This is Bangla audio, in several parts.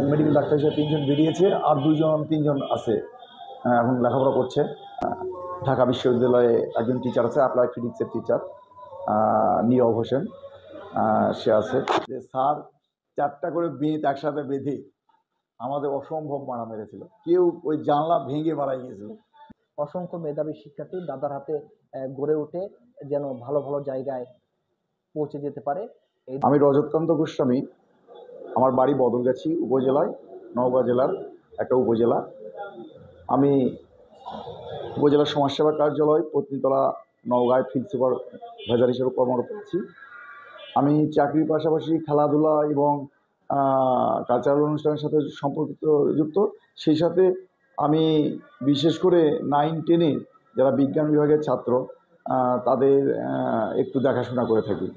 মেডিকেল ডাক্তার হিসেবে 3 জন বেরিয়েছে, আর 3 জন আছে এখন লেখাপড়া করছে। ঢাকা বিশ্ববিদ্যালয়ে একজন টিচার আছে, অ্যাপ্লাই ফিজিক্সের টিচার নীরব হোসেন, সে আছে। যে স্যার 4টা করে বেত একসাথে বেঁধে আমাদের অসম্ভব মারা মেরেছিল, কেউ ওই জানলা ভেঙে মারা গিয়েছিল। অসংখ্য মেধাবী শিক্ষার্থী দাদার হাতে গড়ে ওঠে যেন ভালো ভালো জায়গায় পৌঁছে যেতে পারে। আমি রজতকান্ত গোস্বামী, আমার বাড়ি বদলগাছি উপজেলায়, নওগাঁ জেলার একটা উপজেলা। আমি উপজেলা সমাজসেবা কার্যালয় পত্নীতলা নওগাঁয় ফিল্ড সুপারভাইজার হিসেবে কর্মরত আছি। আমি চাকরির পাশাপাশি খেলাধুলা এবং কালচারাল অনুষ্ঠানের সাথে যুক্ত। সেই সাথে আমি বিশেষ করে 9-10-এ যারা বিজ্ঞান বিভাগের ছাত্র তাদের একটু দেখাশোনা করে থাকি।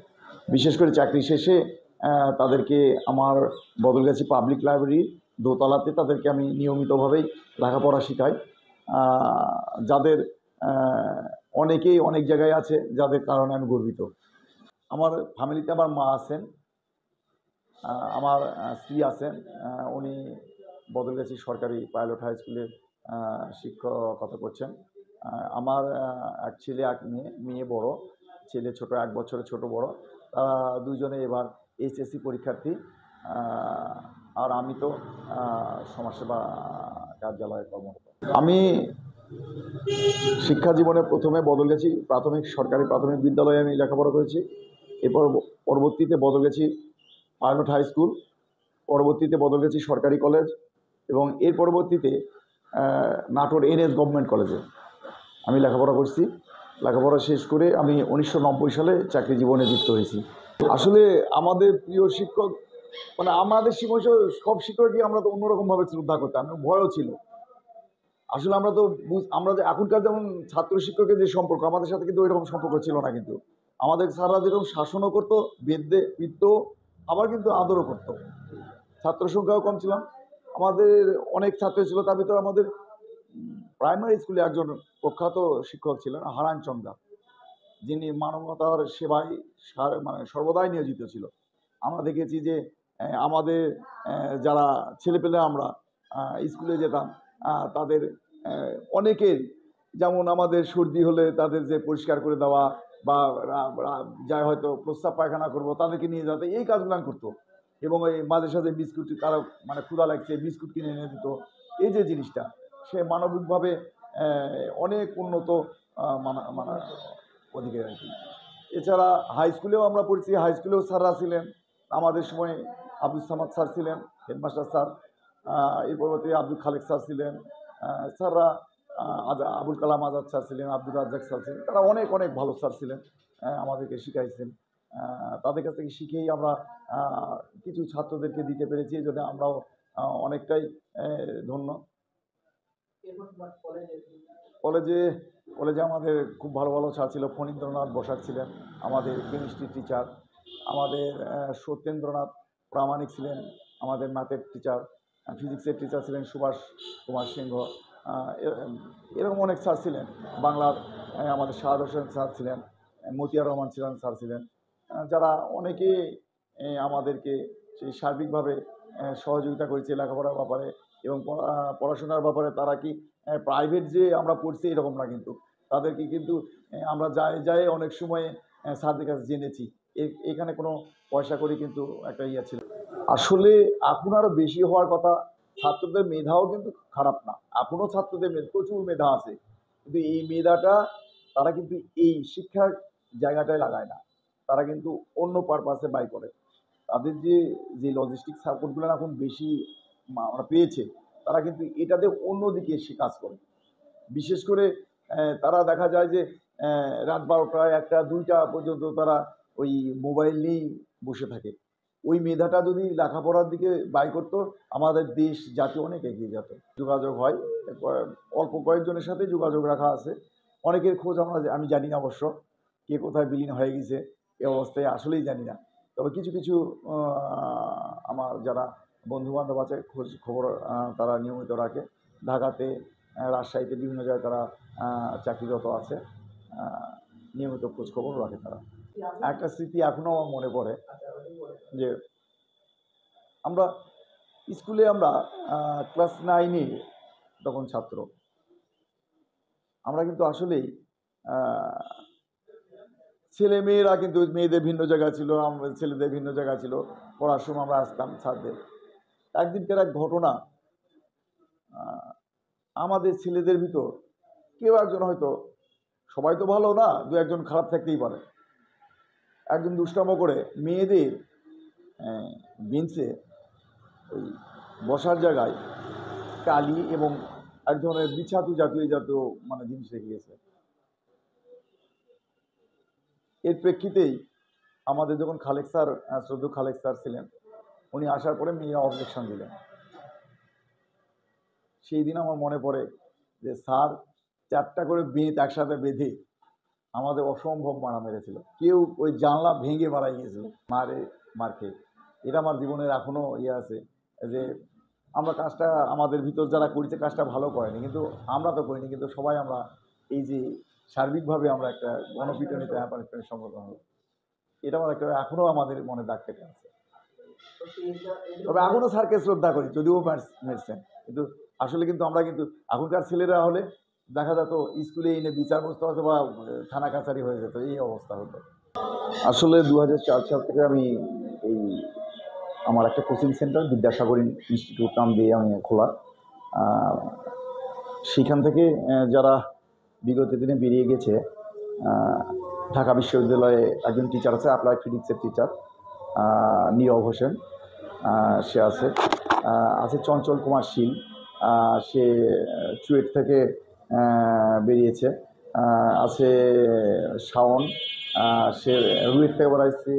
বিশেষ করে চাকরি শেষে তাদেরকে আমার বদলগাছি পাবলিক লাইব্রেরির দোতলাতে তাদেরকে আমি নিয়মিতভাবেই লেখাপড়া শেখাই। যাদের অনেকেই অনেক জায়গায় আছে, যাদের কারণে আমি গর্বিত। আমার ফ্যামিলিতে আমার মা আছেন, আমার স্ত্রী আছেন, উনি বদলগাছি সরকারি পাইলট হাই স্কুলে শিক্ষকতা করছেন। আমার এক ছেলে এক মেয়ে, মেয়ে বড়, ছেলে ছোট, 1 বছরের ছোট বড়। তারা দুজনে এবার এইচএসসি পরীক্ষার্থী। আর আমি তো সমাজসেবা কার্যালয়ে কর্মরত। আমি শিক্ষা জীবনে প্রথমে বদলগাছি সরকারি প্রাথমিক বিদ্যালয়ে আমি লেখাপড়া করেছি। এরপর পরবর্তীতে বদলগাছি পাইলট হাই স্কুল, পরবর্তীতে বদলগাছি সরকারি কলেজ, এবং এর পরবর্তীতে নাটোর NS গভর্নমেন্ট কলেজে আমি লেখাপড়া করছি। লেখাপড়া শেষ করে আমি 1990 সালে চাকরি জীবনে যুক্ত হয়েছি। আসলে আমাদের প্রিয় শিক্ষক, মানে আমাদের সব শিক্ষকই আমরা তো অন্যরকমভাবে শ্রদ্ধা করতাম, ভয়ও ছিল। আসলে আমরা যে এখনকার যেমন ছাত্র শিক্ষকের যে সম্পর্ক, আমাদের সাথে কিন্তু ওইরকম সম্পর্ক ছিল না। কিন্তু আমাদের স্যাররা যেরকম শাসনও করতো, বিদ্য, আবার কিন্তু আদরও করতো। ছাত্র সংখ্যাও কম ছিলাম, আমাদের অনেক ছাত্র ছিল। তার ভিতরে আমাদের প্রাইমারি স্কুলে একজন প্রখ্যাত শিক্ষক ছিলেন হারান চন্দা, যিনি মানবতার সেবায় মানে সর্বদাই নিয়োজিত ছিল। আমরা দেখেছি যে আমাদের যারা ছেলেপেলে আমরা স্কুলে যেতাম, তাদের অনেকের, যেমন আমাদের সর্দি হলে তাদের যে পরিষ্কার করে দেওয়া, বা যাই হয়তো প্রস্রাব পায়খানা করবো তাদেরকে নিয়ে যেতে, এই কাজগুলো করতো। এবং এই মাঝে সাঝে বিস্কুট, কারো মানে ক্ষুধা লাগছে, বিস্কুট কিনে এনে দিত। এই যে জিনিসটা, সে মানবিকভাবে অনেক উন্নত মানে ওদিকে আর কি। এছাড়া হাই স্কুলেও আমরা পড়ছি, হাই স্কুলেও স্যাররা ছিলেন। আমাদের সময় আব্দুল সামাদ স্যার ছিলেন, হেডমাস্টার স্যার। এর পরবর্তী আব্দুল খালেক স্যার ছিলেন। স্যাররা আবুল কালাম আজাদ স্যার ছিলেন, আব্দুল রাজ্জাক স্যার ছিলেন। তারা অনেক অনেক ভালো স্যার ছিলেন, আমাদেরকে শিখাইছেন। তাদের কাছ থেকে শিখেই আমরা কিছু ছাত্রদেরকে দিতে পেরেছি, এই জন্য আমরাও অনেকটাই ধন্য। কলেজে আমাদের খুব ভালো ভালো স্যার ছিল। ফণীন্দ্রনাথ বসাক ছিলেন আমাদের কেমিস্ট্রি টিচার, আমাদের সত্যেন্দ্রনাথ প্রামাণিক ছিলেন আমাদের ম্যাথের টিচার, ফিজিক্সের টিচার ছিলেন সুভাষ কুমার সিংহ। এরকম অনেক স্যার ছিলেন। বাংলার আমাদের শাহাদ হোসেন স্যার ছিলেন, মতিয়ার রহমান স্যার ছিলেন, যারা অনেকে আমাদেরকে সেই সার্বিকভাবে সহযোগিতা করেছে লেখাপড়ার ব্যাপারে এবং পড়াশোনার ব্যাপারে। তারা কি প্রাইভেট যে আমরা পড়ছি এরকম না, কিন্তু তাদেরকে কিন্তু আমরা যাই অনেক সময় স্যারদের কাছে জেনেছি। এখানে কোনো পয়সা করে কিন্তু একটা ইয়ে ছিল। আসলে এখন আরও বেশি হওয়ার কথা। ছাত্রদের মেধাও কিন্তু খারাপ না, এখনও ছাত্রদের প্রচুর মেধা আছে, কিন্তু এই মেধাটা তারা কিন্তু এই শিক্ষার জায়গাটায় লাগায় না, তারা কিন্তু অন্য পারপাসে ব্যয় করে। তাদের যে লজিস্টিক সাপোর্টগুলো এখন বেশি আমরা পেয়েছে, তারা কিন্তু এটাতে অন্যদিকে এসে কাজ করে। বিশেষ করে তারা দেখা যায় যে রাত 12টা, 1টা, 2টা পর্যন্ত তারা ওই মোবাইল নিয়েই বসে থাকে। ওই মেধাটা যদি লেখাপড়ার দিকে ব্যয় করতো, আমাদের দেশ জাতি অনেক এগিয়ে যেত। যোগাযোগ হয়, অল্প কয়েকজনের সাথে যোগাযোগ রাখা আছে। অনেকের খোঁজ আমি জানি না অবশ্য, কে কোথায় বিলীন হয়ে গেছে এ অবস্থায় আসলেই জানি না। তবে কিছু কিছু আমার যারা বন্ধুবান্ধব আছে খোঁজ খবর তারা নিয়মিত রাখে। ঢাকাতে, রাজশাহীতে বিভিন্ন জায়গায় তারা চাকরিরত আছে, নিয়মিত খোঁজ খবর রাখে তারা। একটা স্মৃতি এখনও আমার মনে পড়ে যে আমরা স্কুলে আমরা ক্লাস 9-এ তখন ছাত্র। আমরা কিন্তু আসলেই ছেলেমেয়েরা কিন্তু মেয়েদের ভিন্ন জায়গা ছিল, ছেলেদের ভিন্ন জায়গা ছিল। পড়ার সময় আমরা আসতাম ছাদে। একদিনকার এক ঘটনা, আমাদের ছেলেদের ভিতর কেউ একজন হয়তো, সবাই তো ভালো না, দু একজন খারাপ থাকতেই পারে, একজন দুষ্টামো করে মেয়েদের বেঞ্চে ওই বসার জায়গায় কালি এবং এক ধরনের বিছাতু জাতীয় মানে জিনিস রেখে গেছে। এর প্রেক্ষিতেই আমাদের যখন খালেক স্যার, শ্রদ্ধেয় খালেক স্যার ছিলেন, উনি আসার পরে মেয়েরা অবজেকশন দিলেন। সেই দিন আমার মনে পড়ে যে স্যার 4টা করে বেত একসাথে বেঁধে আমাদের অসম্ভব মারা মেরেছিল। কেউ ওই জানলা ভেঙে মারা গিয়েছিল মার খেয়ে। এটা আমার জীবনের এখনও আছে যে আমরা কাজটা, আমাদের ভিতর যারা করেছে কাজটা ভালো করেনি, কিন্তু আমরা তো করিনি, কিন্তু সবাই আমরা এই যে সার্বিকভাবে আমরা একটা গণপিটুনিতে হ্যাপানির সম্মুখীন হলো। এটা আমার একটা এখনও আমাদের মনে দাগ কেটে আছে। তবে এখনও স্যারকে শ্রদ্ধা করি, যদিও মেরছেন, কিন্তু আসলে কিন্তু আমরা কিন্তু এখনকার ছেলেরা হলে দেখা যেত স্কুলে এনে বিচার বসতে হতো বা থানা কাছারি হয়ে যেত, এই অবস্থা হতো। আসলে 2004 সাল থেকে আমি এই আমার একটা কোচিং সেন্টার বিদ্যাসাগর ইনস্টিটিউট নাম দিয়ে আমি খোলা। সেখান থেকে যারা বিগত দিনে বেরিয়ে গেছে, ঢাকা বিশ্ববিদ্যালয়ে একজন টিচার আছে, অ্যাপ্লাইড ফিজিক্সের টিচার, নীরব হোসেন, সে আছে। আছে চঞ্চল কুমার শীল, সে চুয়েট থেকে বেরিয়েছে। আছে শাওন, সে রুয়েট থেকে বেড়াইছে।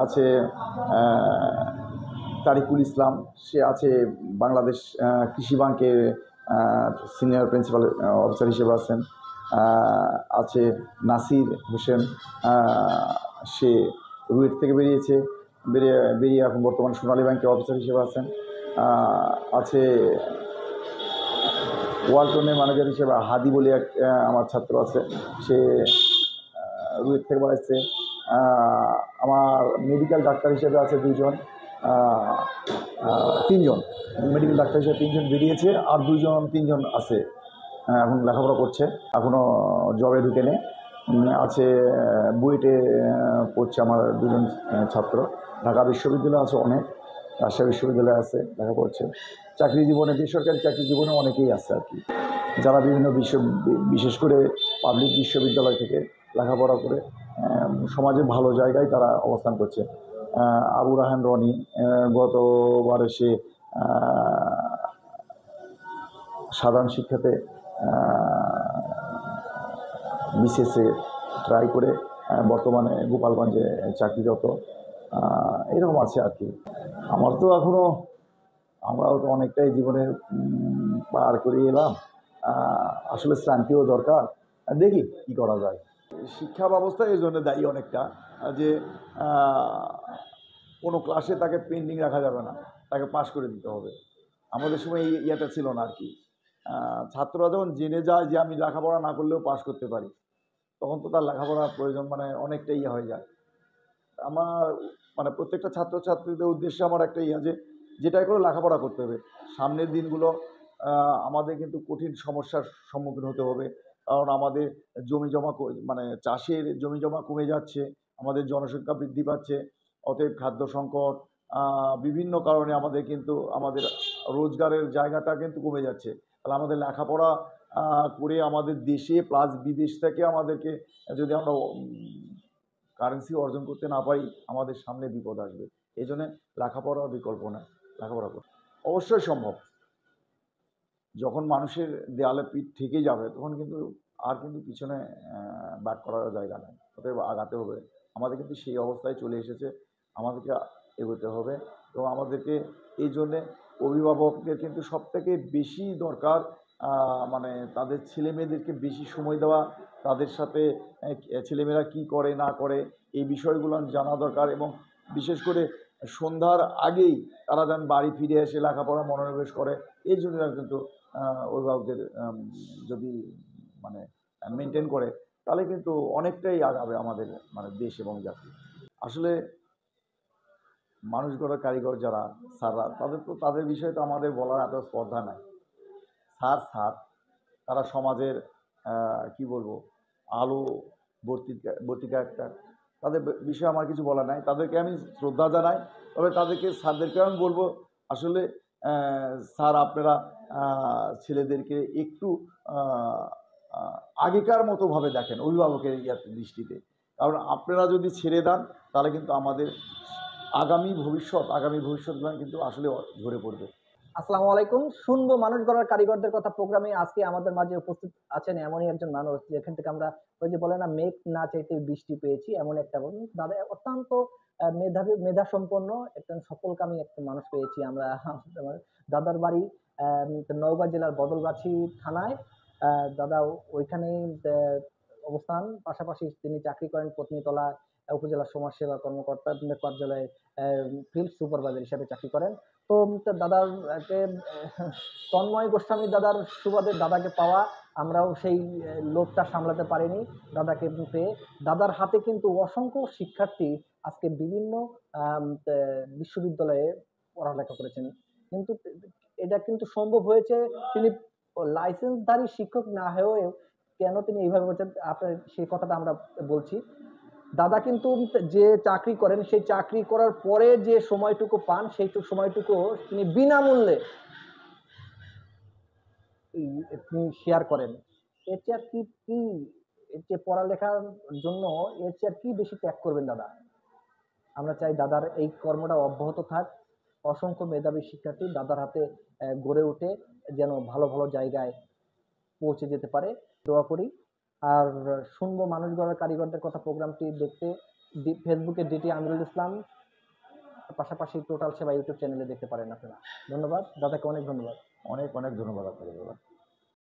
আছে তারিকুল ইসলাম, সে আছে বাংলাদেশ কৃষি ব্যাংকের সিনিয়র প্রিন্সিপাল অফিসার হিসেবে আছেন। আছে নাসির হোসেন, সে রুয়েট থেকে বেরিয়ে এখন বর্তমান সোনালী ব্যাংকের অফিসার হিসেবে আছেন। আছে ওয়ালটনের ম্যানেজার হিসেবে হাদি বলে এক আমার ছাত্র আছে, সে রুয়েট থেকে বেড়াচ্ছে। আমার মেডিকেল ডাক্তার হিসেবে আছে তিনজন মেডিকেল ডাক্তার হিসেবে 3জন বেরিয়েছে, আর 3জন আছে এখন লেখাপড়া করছে, এখনও জবে ঢুকে নেই। আছে বুয়েটে পড়ছে আমার 2জন ছাত্র। ঢাকা বিশ্ববিদ্যালয় আছে অনেক, রাজশাহী বিশ্ববিদ্যালয় আছে, লেখা পড়ছে। চাকরি জীবনে, বেসরকারি চাকরি জীবনে অনেকেই আছে আর কি, যারা বিভিন্ন বিশেষ করে পাবলিক বিশ্ববিদ্যালয় থেকে লেখাপড়া করে সমাজে ভালো জায়গায় তারা অবস্থান করছে। আবু রাহান রনি গতবারে সে সাধারণ শিক্ষাতে বিসিএসে ট্রাই করে বর্তমানে গোপালগঞ্জে চাকরিরত, এরকম আছে আর কি। আমার তো এখনও, আমরাও তো অনেকটাই জীবনে পার করে এলাম, আসলে শ্রান্তিও দরকার, দেখি কি করা যায়। শিক্ষা ব্যবস্থা এই জন্য দায়ী অনেকটা, যে কোনো ক্লাসে তাকে পেন্ডিং রাখা যাবে না, তাকে পাশ করে দিতে হবে। আমাদের সময় এই ইয়েটা ছিল না আর কি। ছাত্ররা যখন জেনে যায় যে আমি লেখাপড়া না করলেও পাশ করতে পারি, তখন তো তার লেখাপড়ার প্রয়োজন মানে অনেকটা হয়ে যায়। আমার মানে প্রত্যেকটা ছাত্রছাত্রীদের উদ্দেশ্যে আমার একটা যে যেটাই করে লেখাপড়া করতে হবে। সামনের দিনগুলো আমাদের কিন্তু কঠিন সমস্যার সম্মুখীন হতে হবে, কারণ আমাদের জমিজমা মানে চাষের জমিজমা কমে যাচ্ছে, আমাদের জনসংখ্যা বৃদ্ধি পাচ্ছে, অতএব খাদ্য সংকট, বিভিন্ন কারণে আমাদের কিন্তু আমাদের রোজগারের জায়গাটা কিন্তু কমে যাচ্ছে। তাহলে আমাদের লেখাপড়া করে আমাদের দেশে প্লাস বিদেশ থেকে আমাদেরকে যদি আমরা কারেন্সি অর্জন করতে না পারি, আমাদের সামনে বিপদ আসবে। এই জন্যে লেখাপড়ার বিকল্প না, লেখাপড়া অবশ্যই সম্ভব। যখন মানুষের দেয়ালে পিঠ থেকে যাবে, তখন কিন্তু আর কিন্তু পিছনে ব্যাক করার জায়গা নেই, অতএব আগাতে হবে। আমাদের কিন্তু সেই অবস্থায় চলে এসেছে, আমাদেরকে এগোতে হবে। এবং আমাদেরকে এই জন্যে অভিভাবকদের কিন্তু সবথেকে বেশি দরকার, মানে তাদের ছেলেমেয়েদেরকে বেশি সময় দেওয়া, তাদের সাথে ছেলেমেয়েরা কী করে না করে এই বিষয়গুলো জানা দরকার। এবং বিশেষ করে সন্ধ্যার আগেই তারা যেন বাড়ি ফিরে এসে লেখাপড়া মনোনিবেশ করে, এই জন্য কিন্তু অভিভাবকদের যদি মানে মেনটেন করে, তাহলে কিন্তু অনেকটাই আগাবে আমাদের মানে দেশ এবং জাতি। আসলে মানুষ গড়ার কারিগর যারা স্যাররা, তাদের বিষয়ে তো আমাদের বলার এত স্পর্ধা নাই। স্যার তারা সমাজের কি বলবো, আলো বর্তিকা একটা। তাদের বিষয়ে আমার কিছু বলার নাই, তাদেরকে আমি শ্রদ্ধা জানাই। তবে স্যারদেরকে আমি বলবো, আসলে স্যার আপনারা ছেলেদেরকে একটু আহ, আহ, আগেকার মতোভাবে দেখেন, অভিভাবকের দৃষ্টিতে। কারণ আপনারা যদি ছেড়ে দেন, তাহলে কিন্তু আমাদের আগামী ভবিষ্যৎ কিন্তু আসলে ঝরে পড়বে। আসসালামু আলাইকুম। শুনবো মানুষ গড়ার কারিগরদের কথা প্রোগ্রামে আজকে আমাদের মাঝে উপস্থিত আছেন এমনই একজন মানুষ, যেখান থেকে আমরা ওই যে বলে না, মেঘ না চাইতে বৃষ্টি পেয়েছি, এমন একটা মানুষ। দাদা অত্যন্ত মেধাবী, মেধা সম্পন্ন একজন সফলকামী একটা মানুষ পেয়েছি আমরা। আমার দাদার বাড়ি নওগাঁ জেলার বদলগাছি থানায়। দাদা ওইখানেই অবস্থান, পাশাপাশি তিনি চাকরি করেন পত্নীতলা উপজেলা সমাজসেবা কর্মকর্তা কার্যালয়ে ফিল্ড সুপারভাইজার হিসেবে চাকরি করেন। তো দাদার তন্ময় গোস্বামী দাদার সুবাদে দাদাকে পাওয়া, আমরাও সেই লোভটা সামলাতে পারিনি দাদাকে পেয়ে। দাদার হাতে কিন্তু অসংখ্য শিক্ষার্থী আজকে বিভিন্ন বিশ্ববিদ্যালয়ে পড়ালেখা করেছেন। কিন্তু এটা কিন্তু সম্ভব হয়েছে তিনি লাইসেন্সধারী শিক্ষক না হয়েও। কেন তিনি এইভাবে বলছেন, আপনার সেই কথাটা আমরা বলছি। দাদা কিন্তু যে চাকরি করেন, সেই চাকরি করার পরে যে সময়টুকু পান, সেই সময়টুকু তিনি বিনামূল্যে তিনি শেয়ার করেন। এর চেয়ে আর কি এর চেয়ে পড়ালেখার জন্য এর চেয়ে আর কি বেশি ত্যাগ করবেন দাদা? আমরা চাই দাদার এই কর্মটা অব্যাহত থাক। অসংখ্য মেধাবী শিক্ষার্থী দাদার হাতে গড়ে উঠে যেন ভালো ভালো জায়গায় পৌঁছে যেতে পারে, দোয়া করি। আর শুনবো মানুষ গড়ার কারিগরদের কথা প্রোগ্রামটি দেখতে ফেসবুকে ডিটি আমিরুল ইসলাম, পাশাপাশি টোটাল সেবা ইউটিউব চ্যানেলে দেখতে পারেন আপনারা। ধন্যবাদ দাদাকে, অনেক ধন্যবাদ। অনেক অনেক ধন্যবাদ আপনাদের দাদা।